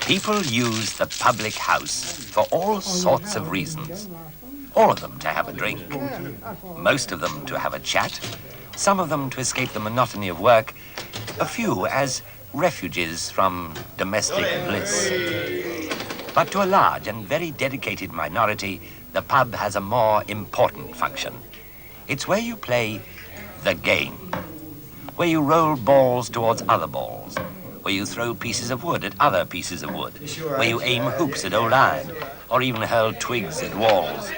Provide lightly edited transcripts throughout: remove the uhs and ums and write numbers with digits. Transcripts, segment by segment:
People use the public house for all sorts of reasons. All of them to have a drink, most of them to have a chat, some of them to escape the monotony of work, a few as refuges from domestic bliss. But to a large and very dedicated minority, the pub has a more important function. It's where you play the game, where you roll balls towards other balls, where you throw pieces of wood at other pieces of wood, where you aim hoops at old iron, or even hurl twigs at walls.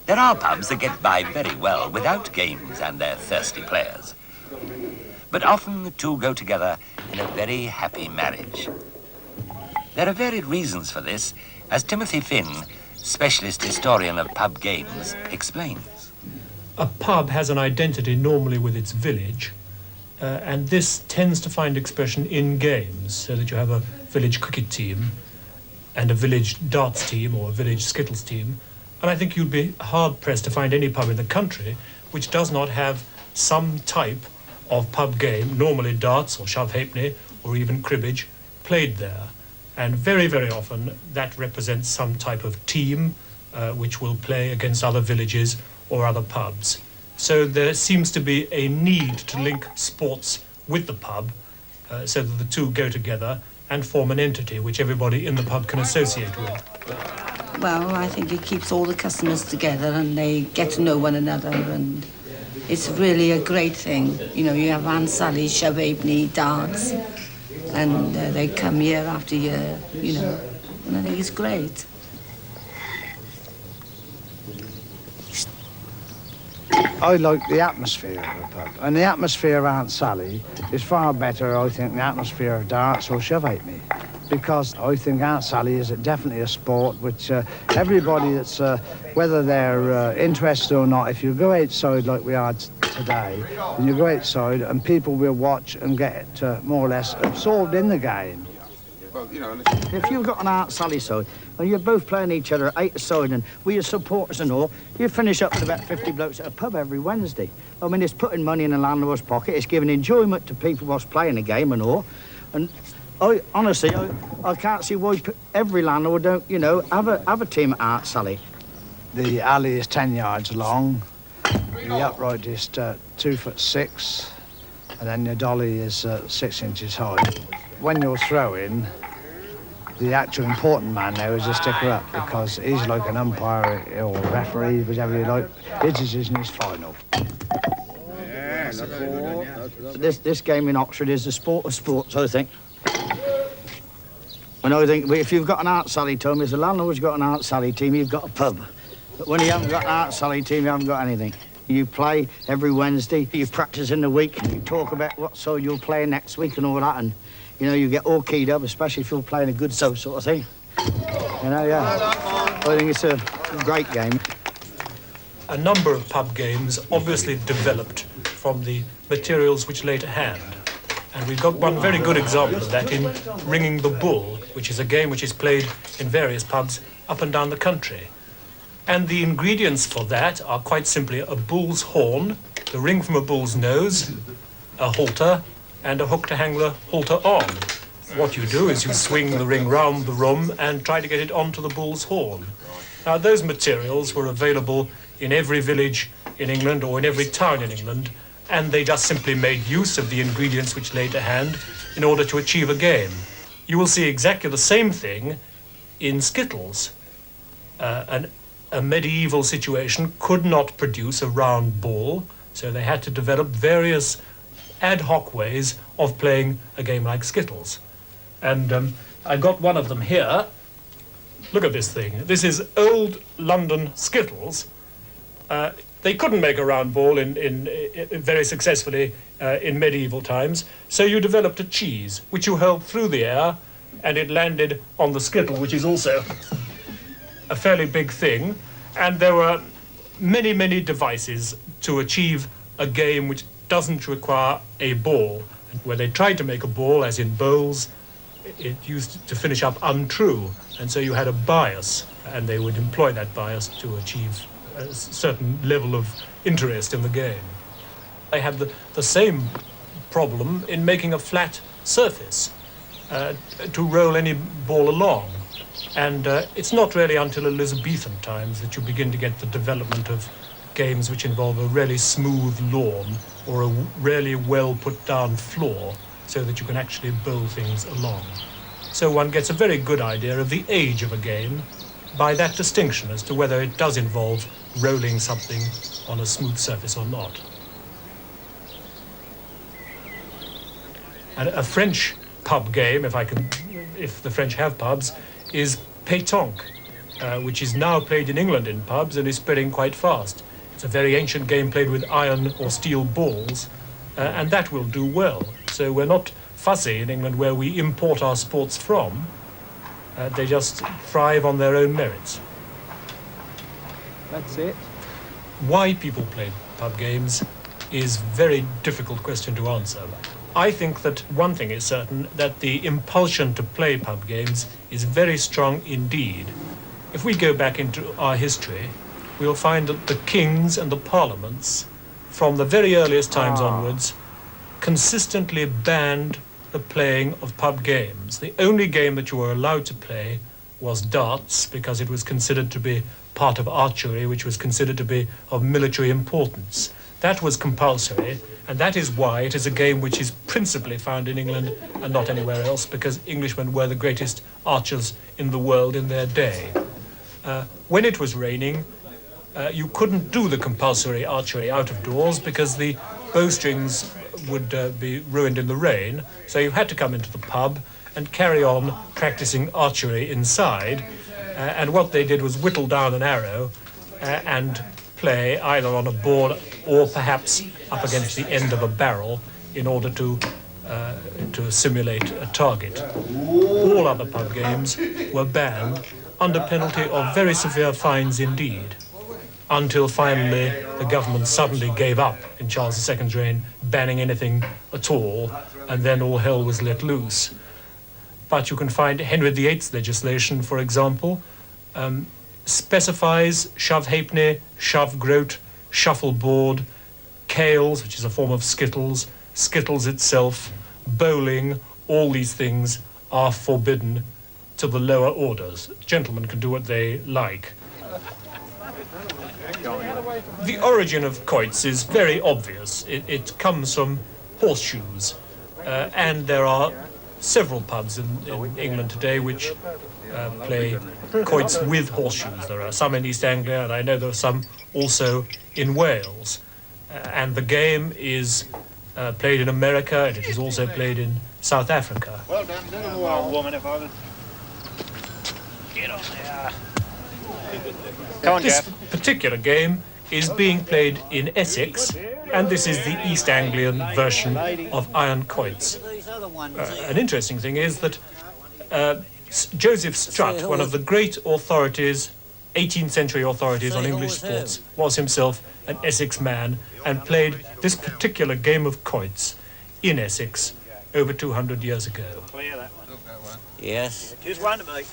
There are pubs that get by very well without games and their thirsty players. But often the two go together in a very happy marriage. There are varied reasons for this, as Timothy Finn, specialist historian of pub games, explains. A pub has an identity normally with its village, and this tends to find expression in games, so that you have a village cricket team and a village darts team or a village Skittles team. And I think you'd be hard-pressed to find any pub in the country which does not have some type of pub game, normally darts or shove halfpenny or even cribbage, played there. And very, very often that represents some type of team which will play against other villages or other pubs. So there seems to be a need to link sports with the pub so that the two go together and form an entity which everybody in the pub can associate with. Well, I think it keeps all the customers together and they get to know one another, and it's really a great thing. You know, you have Aunt Sally, shove halfpenny, darts, and they come year after year, you know, and I think it's great. I like the atmosphere of the pub, and the atmosphere of Aunt Sally is far better, I think, than the atmosphere of darts or shove halfpenny, because I think Aunt Sally is definitely a sport which everybody that's, whether they're interested or not, if you go outside like we are today, and you go outside and people will watch and get more or less absorbed in the game. Well, you know, if you've got an Aunt Sally side and you're both playing each other out side and with your supporters and all, you finish up with about 50 blokes at a pub every Wednesday. I mean, it's putting money in the landlord's pocket, it's giving enjoyment to people whilst playing the game and all. And honestly, I can't see why every landlord don't, you know, have a team at Aunt Sally. The alley is 10 yards long, the upright is 2'6", and then the dolly is 6 inches high. When you're throwing, the actual important man now is the sticker up, because he's like an umpire or referee, whichever you like. His decision is final. Yeah, this game in Oxford is the sport of sports, I think. And I think if you've got an Aunt Sally team, if the landlord's got an Aunt Sally team, you've got a pub. But when you haven't got an Aunt Sally team, you haven't got anything. You play every Wednesday, you practice in the week, you talk about what side you'll play next week and all that, and you know, you get all keyed up, especially if you're playing a good sort of thing. You know, yeah. I think it's a great game. A number of pub games obviously developed from the materials which lay to hand. And we've got one very good example of that in Ringing the Bull, which is a game which is played in various pubs up and down the country. And the ingredients for that are quite simply a bull's horn, the ring from a bull's nose, a halter, and a hook to hang the halter on. What you do is you swing the ring round the room and try to get it onto the bull's horn. Now, those materials were available in every village in England or in every town in England, and they just simply made use of the ingredients which lay to hand in order to achieve a game. You will see exactly the same thing in Skittles. A medieval situation could not produce a round ball, so they had to develop various ad hoc ways of playing a game like Skittles. And I got one of them here. Look at this thing. This is old London Skittles. They couldn't make a round ball in very successfully in medieval times, so you developed a cheese, which you hurled through the air, and it landed on the Skittle, which is also a fairly big thing. And there were many, many devices to achieve a game which doesn't require a ball. Where they tried to make a ball, as in bowls, it used to finish up untrue, and so you had a bias, and they would employ that bias to achieve a certain level of interest in the game. They had the same problem in making a flat surface. to roll any ball along. And it's not really until Elizabethan times that you begin to get the development of games which involve a really smooth lawn or a really well put down floor so that you can actually bowl things along. So one gets a very good idea of the age of a game by that distinction as to whether it does involve rolling something on a smooth surface or not. And a French pub game, if the French have pubs, is pétanque, which is now played in England in pubs and is spreading quite fast. It's a very ancient game played with iron or steel balls, and that will do well. So we're not fussy in England where we import our sports from. They just thrive on their own merits. That's it. Why people play pub games is a very difficult question to answer. I think that one thing is certain, that the impulsion to play pub games is very strong indeed. If we go back into our history, we'll find that the kings and the parliaments, from the very earliest times onwards, consistently banned the playing of pub games. The only game that you were allowed to play was darts, because it was considered to be part of archery, which was considered to be of military importance. That was compulsory, and that is why it is a game which is principally found in England and not anywhere else, because Englishmen were the greatest archers in the world in their day. When it was raining, you couldn't do the compulsory archery out of doors because the bowstrings would be ruined in the rain, so you had to come into the pub and carry on practicing archery inside. And what they did was whittle down an arrow and play either on a board or perhaps up against the end of a barrel in order to simulate a target. All other pub games were banned under penalty of very severe fines indeed, until finally the government suddenly gave up in Charles II's reign, banning anything at all, and then all hell was let loose. But you can find Henry VIII's legislation, for example, specifies shove halfpenny, shove groat, shuffleboard, cales, which is a form of skittles, skittles itself, bowling, all these things are forbidden to the lower orders. Gentlemen can do what they like. The origin of quoits is very obvious. It comes from horseshoes, and there are several pubs in England today which play quoits with horseshoes. There are some in East Anglia, and I know there are some also in Wales. And the game is played in America, and it is also played in South Africa. Well done, little woman, if I was... Get on there. Come on, This Jeff. particular game is being played in Essex, and this is the East Anglian version of iron quoits. An interesting thing is that Joseph Strutt, one of the great authorities, 18th century authorities on English sports, was himself an Essex man and played this particular game of quoits in Essex over 200 years ago. Clear that one. Yes. Just one to me.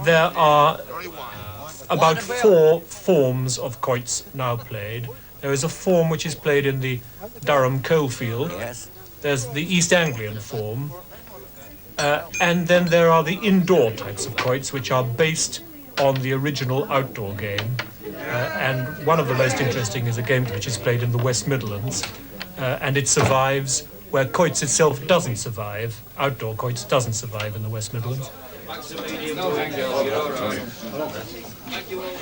There are about 4 forms of quoits now played. There is a form which is played in the Durham coalfield. Yes. There's the East Anglian form. And then there are the indoor types of quoits, which are based on the original outdoor game. And one of the most interesting is a game which is played in the West Midlands. And it survives where quoits itself doesn't survive. Outdoor quoits doesn't survive in the West Midlands.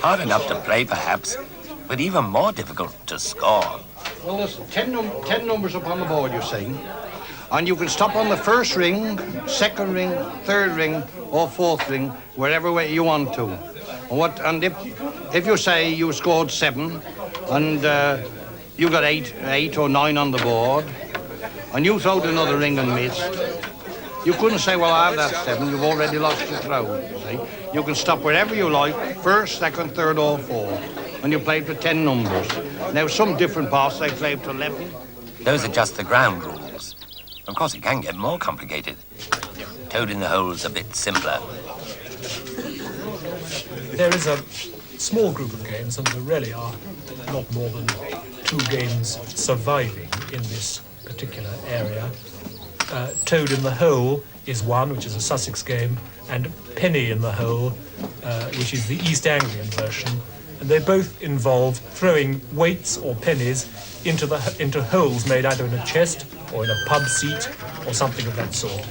Hard enough to play, perhaps, but even more difficult to score. Well, there's 10 numbers up on the board, you see. And you can stop on the first ring, second ring, third ring, or fourth ring, wherever way you want to. And if you say you scored 7, and you got 8 or 9 on the board, and you throwed another ring and missed, you couldn't say, well, I have that 7, you've already lost your throw, you see. You can stop wherever you like, first, second, third, or fourth, and you played for 10 numbers. Now, some different parts, they play to 11. Those are just the ground rules. Of course, it can get more complicated. Toad in the hole's a bit simpler. There is a small group of games, and there really are not more than 2 games surviving in this particular area. Toad in the Hole is one, which is a Sussex game, and Penny in the Hole, which is the East Anglian version. And they both involve throwing weights or pennies into holes made either in a chest or in a pub seat or something of that sort.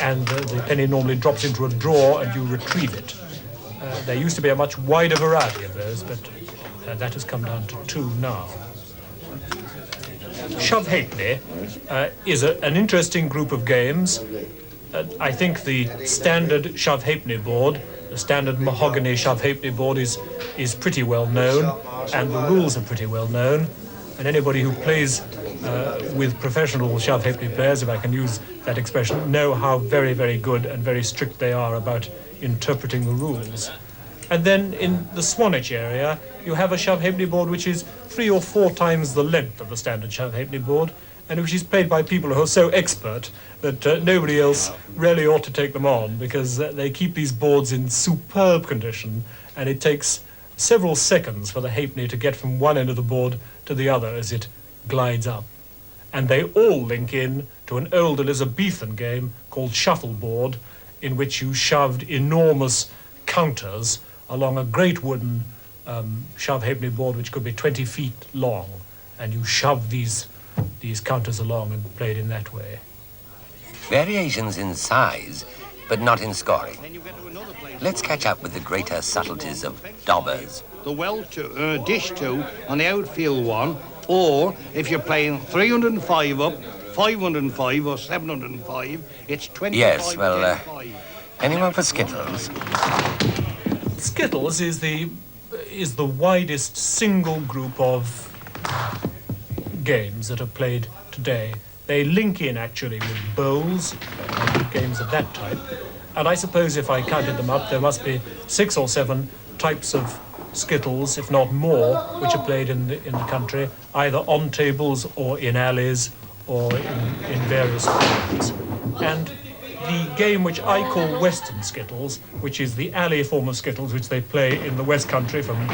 And the penny normally drops into a drawer and you retrieve it. There used to be a much wider variety of those, but that has come down to 2 now. Shove Halfpenny is an interesting group of games. I think the standard Shove Halfpenny board, the standard mahogany Shove Halfpenny board is pretty well known, and the rules are pretty well known. And anybody who plays with professional Shove Halfpenny players, if I can use that expression, know how very, very good and very strict they are about interpreting the rules. And then in the Swanage area, you have a Shove Halfpenny board which is 3 or 4 times the length of the standard Shove Halfpenny board, and which is played by people who are so expert that nobody else really ought to take them on, because they keep these boards in superb condition, and it takes several seconds for the halfpenny to get from one end of the board to the other as it glides up. And they all link in to an old Elizabethan game called shuffleboard, in which you shoved enormous counters along a great wooden Shove Halfpenny board which could be 20 feet long, and you shoved these counters along and played in that way. Variations in size, but not in scoring. Let's catch up with the greater subtleties of dobbers. The well to, dish 2 on the outfield one, or if you're playing 305 up, 505 or 705, it's 25. Yes, well, anyone for Skittles? Skittles is the widest single group of games that are played today. They link in actually with bowls, games of that type. And I suppose if I counted them up, there must be 6 or 7 types of Skittles, if not more, which are played in the country, either on tables or in alleys or in various forms. And the game which I call Western Skittles, which is the alley form of Skittles which they play in the West Country from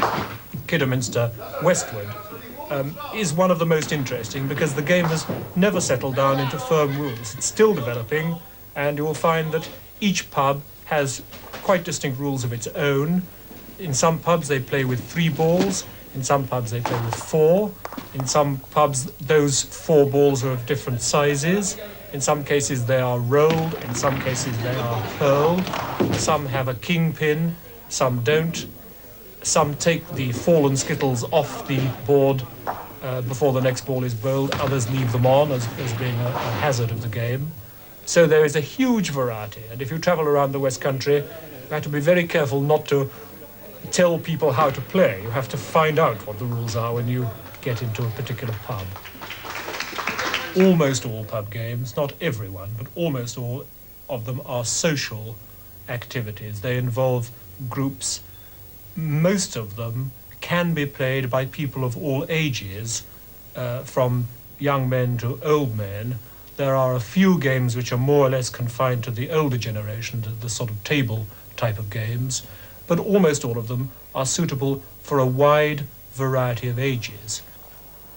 Kidderminster westward, is one of the most interesting, because the game has never settled down into firm rules. It's still developing, and you will find that each pub has quite distinct rules of its own. In some pubs they play with 3 balls, in some pubs they play with 4, in some pubs those 4 balls are of different sizes, in some cases they are rolled, in some cases they are hurled, some have a kingpin, some don't. Some take the fallen Skittles off the board before the next ball is bowled. Others leave them on as being a hazard of the game. So there is a huge variety. And if you travel around the West Country, you have to be very careful not to tell people how to play. You have to find out what the rules are when you get into a particular pub. Almost all pub games, not everyone, but almost all of them are social activities. They involve groups. Most of them can be played by people of all ages, from young men to old men. There are a few games which are more or less confined to the older generation, to the sort of table type of games, but almost all of them are suitable for a wide variety of ages.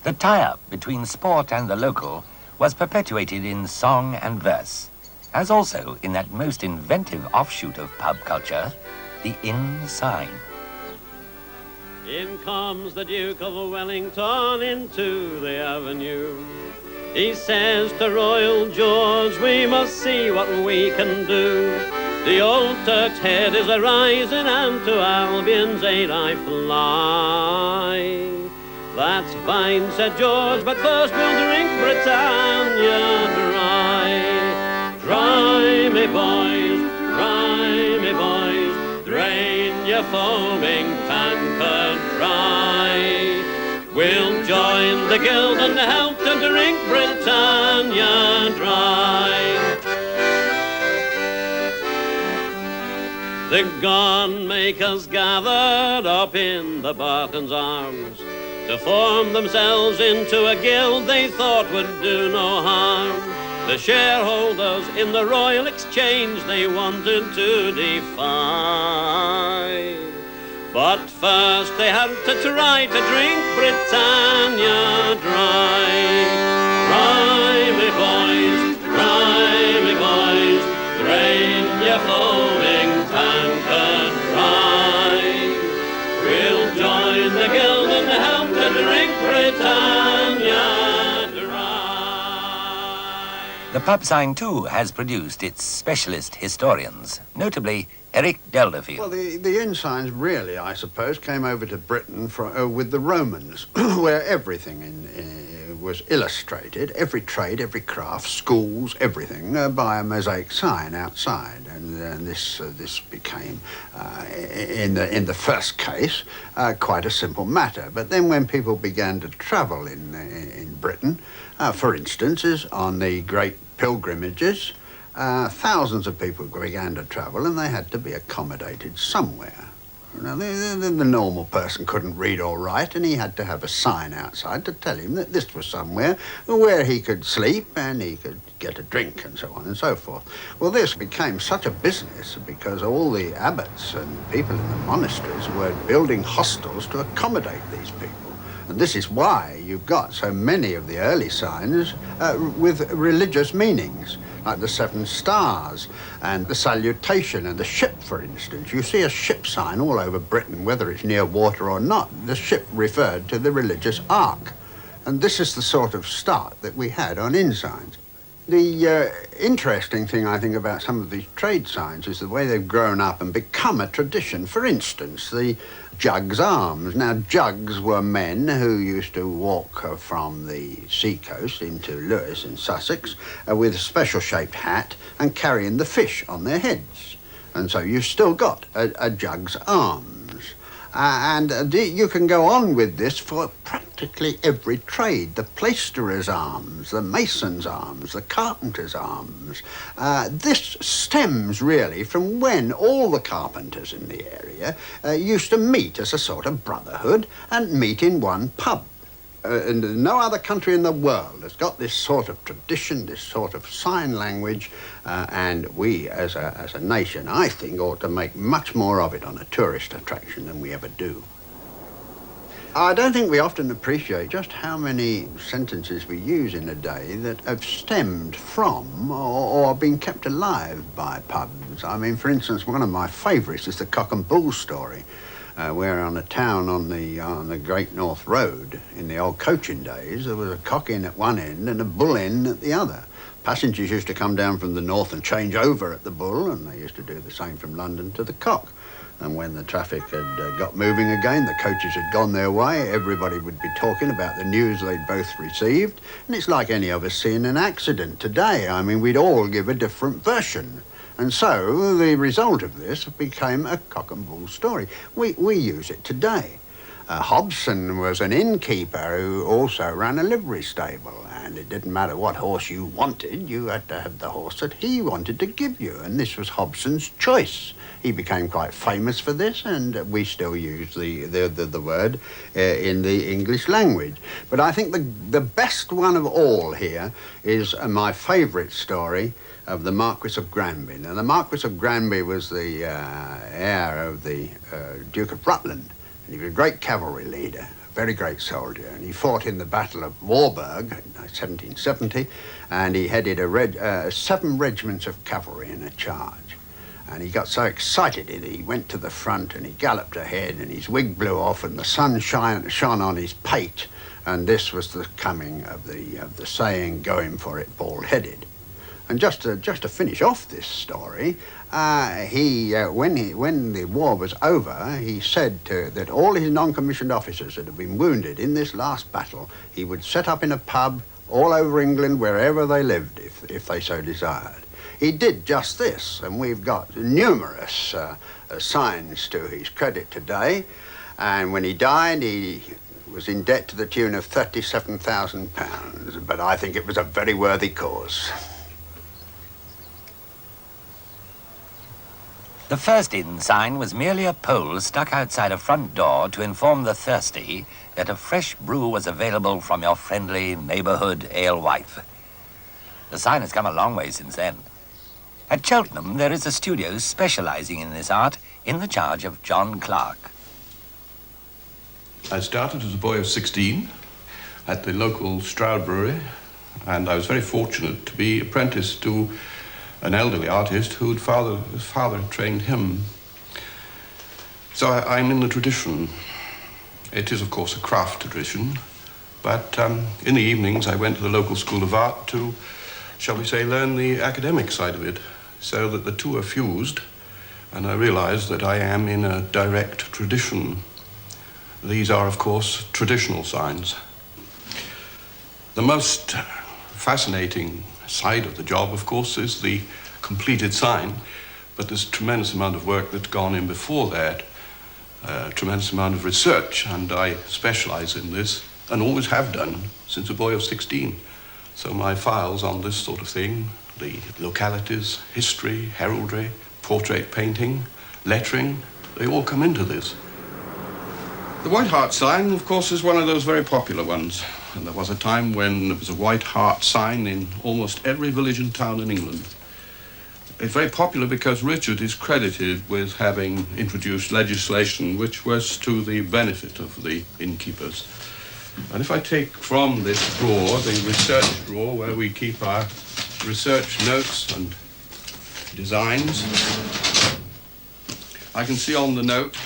The tie-up between sport and the local was perpetuated in song and verse, as also in that most inventive offshoot of pub culture, the inn sign. In comes the Duke of Wellington into the avenue. He says to Royal George, we must see what we can do. The old Turk's head is a-rising, and to Albion's aid I fly. That's fine, said George, but first we'll drink Britannia dry. Dry, me boys, drain your foaming tankard dry. We'll join the guild and help to drink Britannia dry. The gun makers gathered up in the Barton's Arms to form themselves into a guild they thought would do no harm. The shareholders in the Royal Exchange they wanted to defy. But first they had to try to drink Britannia dry. Dry, me boys, The pub sign, too, has produced its specialist historians, notably Eric Delderfield. Well, the inn signs really, I suppose, came over to Britain with the Romans, where everything was illustrated, every trade, every craft, schools, everything, by a mosaic sign outside. And this became, in the first case, quite a simple matter. But then when people began to travel in Britain, for instance, on the great pilgrimages, thousands of people began to travel and they had to be accommodated somewhere. You know, the normal person couldn't read or write, and he had to have a sign outside to tell him that this was somewhere where he could sleep and he could get a drink and so on and so forth. Well, this became such a business because all the abbots and people in the monasteries were building hostels to accommodate these people. And this is why you've got so many of the early signs with religious meanings, like the 7 stars and the salutation and the ship, for instance. You see a ship sign all over Britain, whether it's near water or not. The ship referred to the religious ark. And this is the sort of start that we had on inn signs. The interesting thing, I think, about some of these trade signs is the way they've grown up and become a tradition. For instance, the Jugs Arms. Now, Jugs were men who used to walk from the seacoast into Lewes in Sussex with a special-shaped hat and carrying the fish on their heads. And so you've still got a Jugs Arms. You can go on with this for practically every trade. The plasterer's arms, the mason's arms, the carpenter's arms. This stems really from when all the carpenters in the area used to meet as a sort of brotherhood and meet in one pub. And no other country in the world has got this sort of tradition, this sort of sign language, and we as a nation, I think, ought to make much more of it on a tourist attraction than we ever do. I don't think we often appreciate just how many sentences we use in a day that have stemmed from or been kept alive by pubs. I mean, for instance, one of my favourites is the Cock and Bull story. We're on a town on the Great North Road. In the old coaching days, there was a cock inn at one end and a bull inn at the other. Passengers used to come down from the north and change over at the Bull, and they used to do the same from London to the Cock. And when the traffic had got moving again, the coaches had gone their way, everybody would be talking about the news they'd both received. And it's like any of us seeing an accident today. I mean, we'd all give a different version. And so the result of this became a Cock and Bull story. We use it today. Hobson was an innkeeper who also ran a livery stable, and it didn't matter what horse you wanted, you had to have the horse that he wanted to give you, and this was Hobson's choice. He became quite famous for this, and we still use the word in the English language. But I think the best one of all here is my favourite story of the Marquis of Granby. Now, the Marquis of Granby was the heir of the Duke of Rutland, and he was a great cavalry leader, a very great soldier, and he fought in the Battle of Warburg in 1770, and he headed 7 regiments of cavalry in a charge. And he got so excited that he went to the front and he galloped ahead and his wig blew off and the sun shone on his pate, and this was the coming of the saying, "Going for it bald-headed." And just to finish off this story, when the war was over, he said that all his non-commissioned officers that had been wounded in this last battle, he would set up in a pub all over England, wherever they lived, if they so desired. He did just this, and we've got numerous signs to his credit today. And when he died, he was in debt to the tune of £37,000, but I think it was a very worthy cause. The first inn sign was merely a pole stuck outside a front door to inform the thirsty that a fresh brew was available from your friendly neighbourhood alewife. The sign has come a long way since then. At Cheltenham, there is a studio specialising in this art in the charge of John Clark. I started as a boy of 16 at the local Stroud Brewery, and I was very fortunate to be apprenticed to an elderly artist his father trained him. So I'm in the tradition. It is, of course, a craft tradition, but in the evenings I went to the local School of Art to shall we say, learn the academic side of it, so that the two are fused, and I realize that I am in a direct tradition. These are, of course, traditional signs. The most fascinating side of the job, of course, is the completed sign, but there's a tremendous amount of work that's gone in before that, a tremendous amount of research, and I specialize in this, and always have done since a boy of 16. So my files on this sort of thing, the localities, history, heraldry, portrait painting, lettering, they all come into this. The White Hart sign, of course, is one of those very popular ones. And there was a time when there was a White Hart sign in almost every village and town in England. It's very popular because Richard is credited with having introduced legislation which was to the benefit of the innkeepers. And if I take from this drawer, the research drawer, where we keep our research notes and designs, I can see on the note,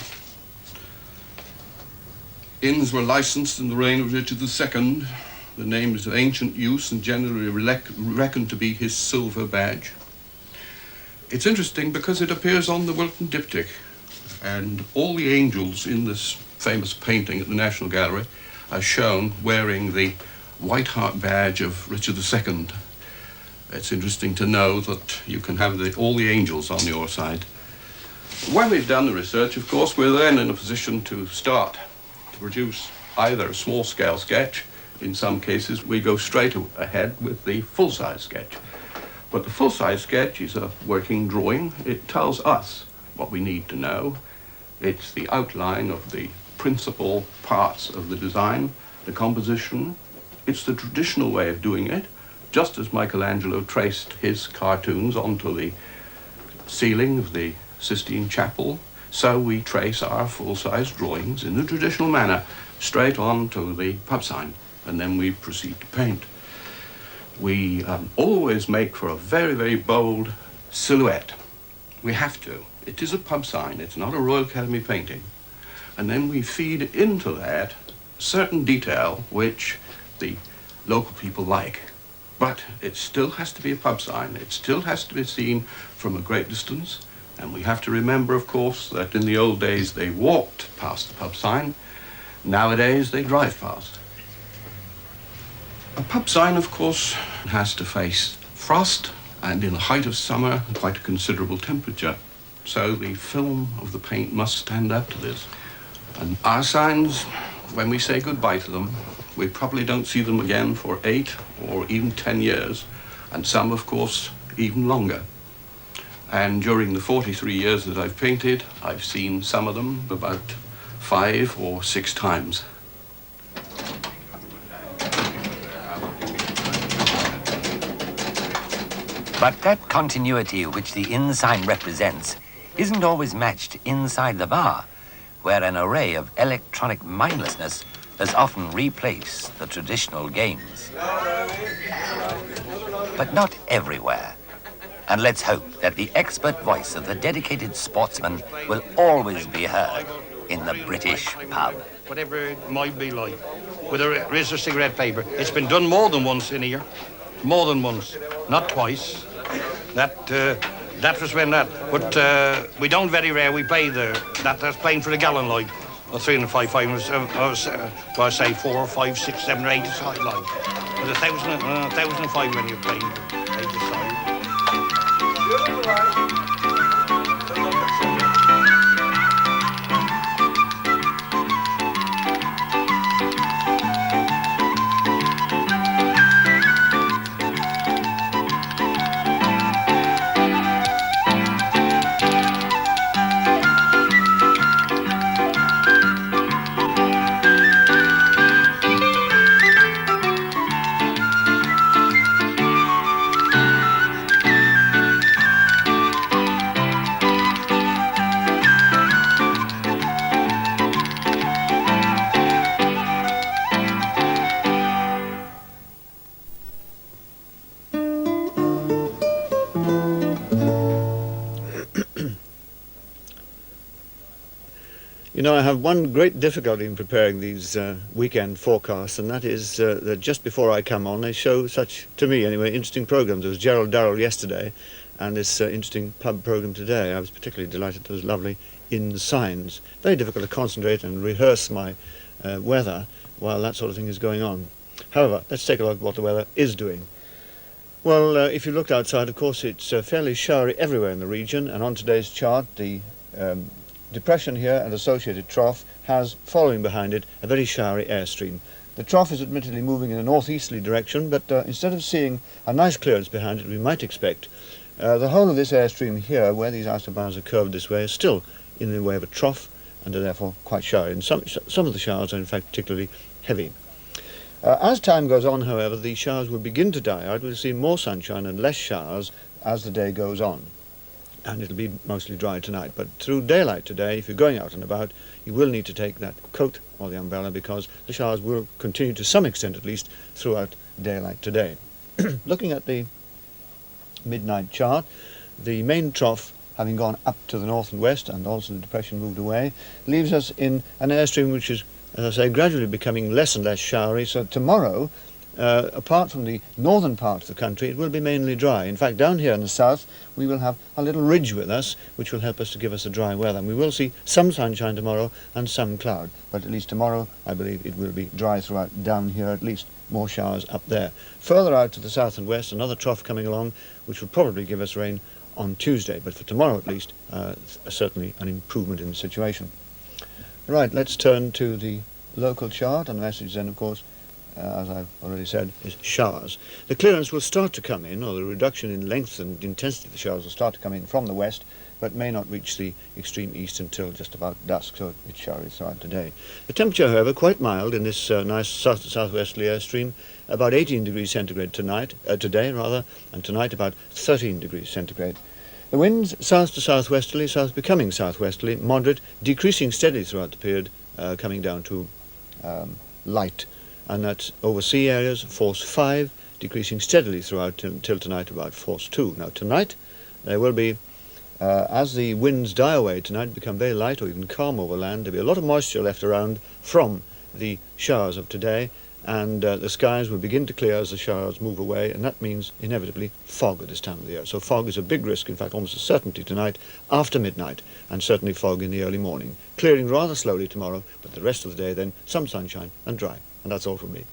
inns were licensed in the reign of Richard II. The name is of ancient use and generally reckoned to be his silver badge. It's interesting because it appears on the Wilton diptych, and all the angels in this famous painting at the National Gallery are shown wearing the White Hart badge of Richard II. It's interesting to know that you can have all the angels on your side. When we've done the research, of course, we're then in a position to start to produce either a small-scale sketch. In some cases, we go straight ahead with the full-size sketch. But the full-size sketch is a working drawing. It tells us what we need to know. It's the outline of the principal parts of the design, the composition. It's the traditional way of doing it, just as Michelangelo traced his cartoons onto the ceiling of the Sistine Chapel. So we trace our full-size drawings in the traditional manner, straight on to the pub sign, and then we proceed to paint. We always make for a very, very bold silhouette. We have to. It is a pub sign, it's not a Royal Academy painting. And then we feed into that certain detail which the local people like. But it still has to be a pub sign. It still has to be seen from a great distance. And we have to remember, of course, that in the old days they walked past the pub sign. Nowadays they drive past. A pub sign, of course, has to face frost and in the height of summer quite a considerable temperature. So the film of the paint must stand up to this. And our signs, when we say goodbye to them, we probably don't see them again for 8 or even 10 years, and some, of course, even longer. And during the 43 years that I've painted, I've seen some of them about 5 or 6 times. But that continuity which the inn sign represents isn't always matched inside the bar, where an array of electronic mindlessness has often replaced the traditional games. But not everywhere. And let's hope that the expert voice of the dedicated sportsman will always be heard in the British pub. Whatever it might be like, with a razor cigarette paper. It's been done more than once in here. More than once, not twice. That was when that. But we don't very rare. We pay that's paying for the gallon light. Or 3 and 5, 5, I say 4, 5, 6, 7, or 8 aside light. But 1,005 when you're paying 8 aside. You know, I have one great difficulty in preparing these weekend forecasts, and that is that just before I come on, they show such, to me anyway, interesting programmes. There was Gerald Darrell yesterday, and this interesting pub programme today. I was particularly delighted. It was lovely in signs. Very difficult to concentrate and rehearse my weather while that sort of thing is going on. However, let's take a look at what the weather is doing. Well, if you look outside, of course, it's fairly showery everywhere in the region, and on today's chart, the depression here and associated trough has, following behind it, a very showery airstream. The trough is admittedly moving in a northeasterly direction, but instead of seeing a nice clearance behind it, we might expect the whole of this airstream here, where these isobars are curved this way, is still in the way of a trough and are therefore quite showery. And some of the showers are in fact particularly heavy. As time goes on, however, the showers will begin to die out. We'll see more sunshine and less showers as the day goes on. And it'll be mostly dry tonight. But through daylight today, if you're going out and about, you will need to take that coat or the umbrella, because the showers will continue to some extent at least throughout daylight today. Looking at the midnight chart, the main trough, having gone up to the north and west, and also the depression moved away, leaves us in an airstream which is, as I say, gradually becoming less and less showery. So tomorrow, apart from the northern part of the country, it will be mainly dry. In fact, down here in the south, we will have a little ridge with us, which will help us to give us a dry weather. And we will see some sunshine tomorrow and some cloud. But at least tomorrow, I believe it will be dry throughout down here, at least more showers up there. Further out to the south and west, another trough coming along, which will probably give us rain on Tuesday. But for tomorrow, at least, certainly an improvement in the situation. Right, let's turn to the local chart, and the message then, of course, as I've already said, is showers. The clearance will start to come in, or the reduction in length and intensity of the showers will start to come in from the west, but may not reach the extreme east until just about dusk, so it's showery throughout today. The temperature, however, quite mild in this nice southwesterly airstream, about 18 degrees centigrade today, and tonight about 13 degrees centigrade. The winds south to southwesterly, south becoming southwesterly, moderate, decreasing steadily throughout the period, coming down to light. And that's over sea areas, force 5, decreasing steadily throughout till tonight about force 2. Now tonight there will be, as the winds die away tonight, become very light or even calm over land, there'll be a lot of moisture left around from the showers of today, and the skies will begin to clear as the showers move away, and that means inevitably fog at this time of the year. So fog is a big risk, in fact almost a certainty tonight after midnight, and certainly fog in the early morning. Clearing rather slowly tomorrow, but the rest of the day then some sunshine and dry. And that's all from me.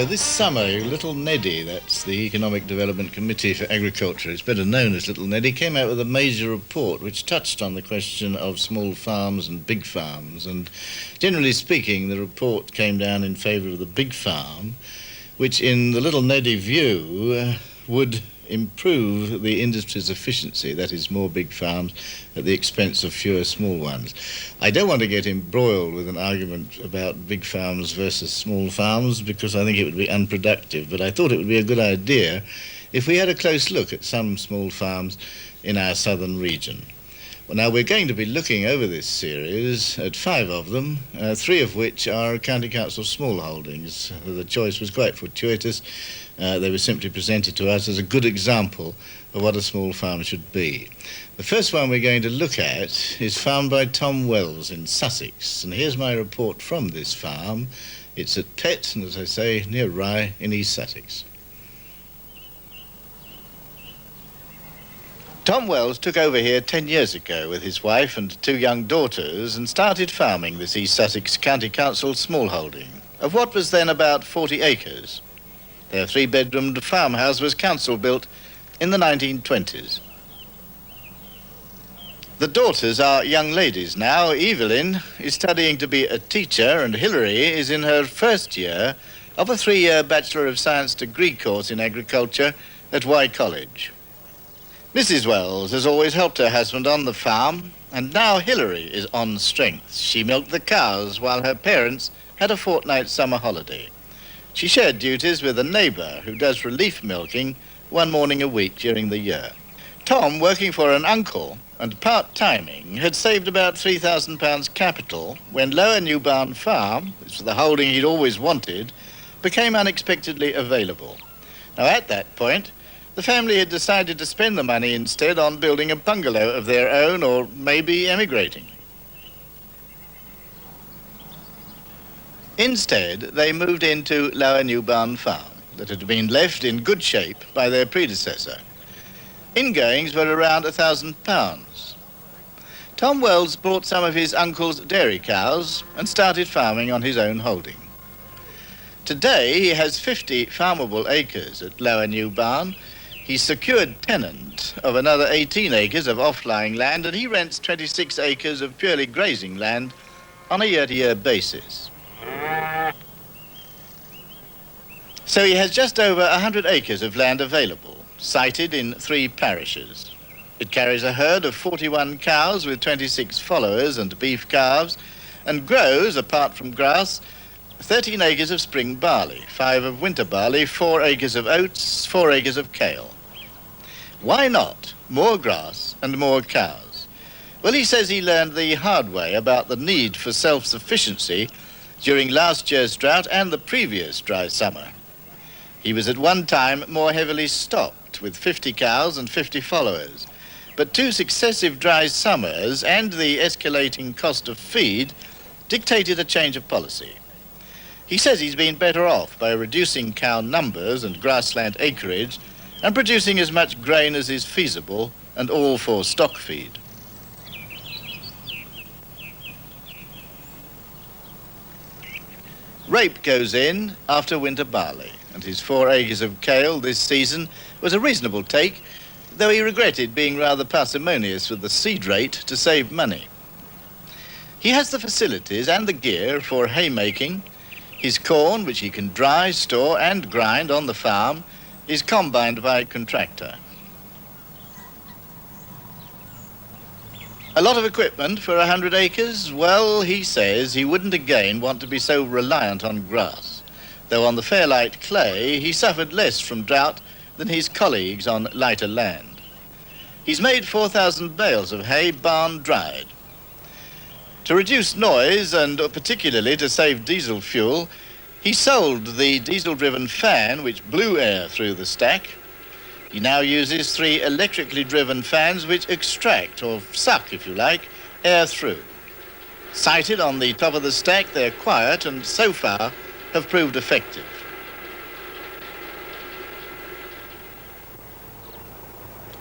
This summer, Little Neddy, that's the Economic Development Committee for Agriculture, it's better known as Little Neddy, came out with a major report which touched on the question of small farms and big farms. And generally speaking, the report came down in favour of the big farm, which in the Little Neddy view would improve the industry's efficiency, that is more big farms at the expense of fewer small ones. I don't want to get embroiled with an argument about big farms versus small farms because I think it would be unproductive, but I thought it would be a good idea if we had a close look at some small farms in our southern region. Well, now we're going to be looking over this series at 5 of them, 3 of which are County Council small holdings. The choice was quite fortuitous. They were simply presented to us as a good example of what a small farm should be. The first one we're going to look at is farmed by Tom Wells in Sussex, and here's my report from this farm. It's at Pett, and as I say, near Rye in East Sussex. Tom Wells took over here 10 years ago with his wife and 2 young daughters and started farming this East Sussex County Council small holding of what was then about 40 acres. Their 3-bedroomed farmhouse was council built in the 1920s. The daughters are young ladies now. Evelyn is studying to be a teacher, and Hilary is in her first year of a 3-year Bachelor of Science degree course in agriculture at Y College. Mrs. Wells has always helped her husband on the farm, and now Hilary is on strength. She milked the cows while her parents had a fortnight summer holiday. She shared duties with a neighbour who does relief milking one morning a week during the year. Tom, working for an uncle and part-timing, had saved about £3,000 capital when Lower New Barn Farm, which was the holding he'd always wanted, became unexpectedly available. Now, at that point, the family had decided to spend the money instead on building a bungalow of their own, or maybe emigrating. Instead, they moved into Lower New Barn Farm that had been left in good shape by their predecessor. Ingoings were around £1,000. Tom Wells bought some of his uncle's dairy cows and started farming on his own holding. Today, he has 50 farmable acres at Lower New Barn. He's secured tenant of another 18 acres of off-lying land, and he rents 26 acres of purely grazing land on a year-to-year basis. So he has just over 100 acres of land available, sited in 3 parishes. It carries a herd of 41 cows with 26 followers and beef calves, and grows, apart from grass, 13 acres of spring barley, 5 of winter barley, 4 acres of oats, 4 acres of kale. Why not more grass and more cows? Well, he says he learned the hard way about the need for self-sufficiency during last year's drought and the previous dry summer. He was at one time more heavily stocked with 50 cows and 50 followers, but 2 successive dry summers and the escalating cost of feed dictated a change of policy. He says he's been better off by reducing cow numbers and grassland acreage and producing as much grain as is feasible, and all for stock feed. Rape goes in after winter barley, and his 4 acres of kale this season was a reasonable take, though he regretted being rather parsimonious with the seed rate to save money. He has the facilities and the gear for haymaking. His corn, which he can dry, store and grind on the farm, is combined by a contractor. A lot of equipment for 100 acres? Well, he says he wouldn't again want to be so reliant on grass, though on the Fairlight clay he suffered less from drought than his colleagues on lighter land. He's made 4,000 bales of hay barn-dried. To reduce noise, and particularly to save diesel fuel, he sold the diesel-driven fan which blew air through the stack. He now uses 3 electrically driven fans which extract, or suck if you like, air through. Sited on the top of the stack, they're quiet and so far have proved effective.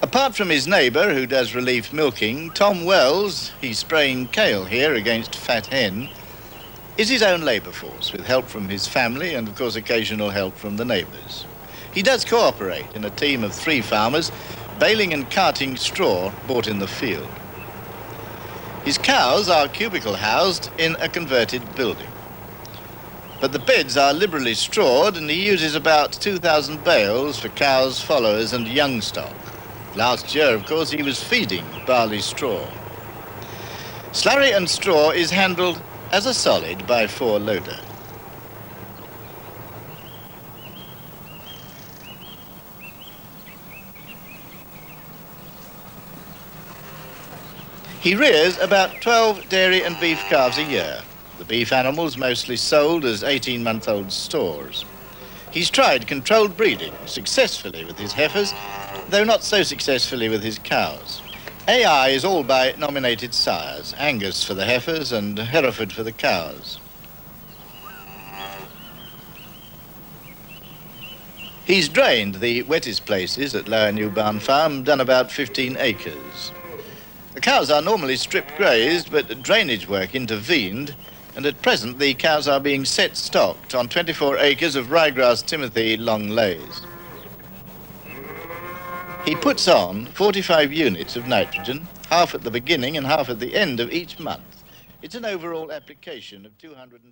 Apart from his neighbour who does relief milking, Tom Wells, he's spraying kale here against fat hen, is his own labour force, with help from his family and, of course, occasional help from the neighbours. He does cooperate in a team of 3 farmers, baling and carting straw bought in the field. His cows are cubicle housed in a converted building. But the beds are liberally strawed, and he uses about 2,000 bales for cows, followers and young stock. Last year, of course, he was feeding barley straw. Slurry and straw is handled as a solid by 4-loader. He rears about 12 dairy and beef calves a year. The beef animals mostly sold as 18-month-old stores. He's tried controlled breeding successfully with his heifers, though not so successfully with his cows. AI is all by nominated sires, Angus for the heifers and Hereford for the cows. He's drained the wettest places at Lower New Barn Farm, done about 15 acres. The cows are normally strip grazed, but drainage work intervened, and at present the cows are being set stocked on 24 acres of ryegrass timothy long lays. He puts on 45 units of nitrogen, half at the beginning and half at the end of each month. It's an overall application of 200...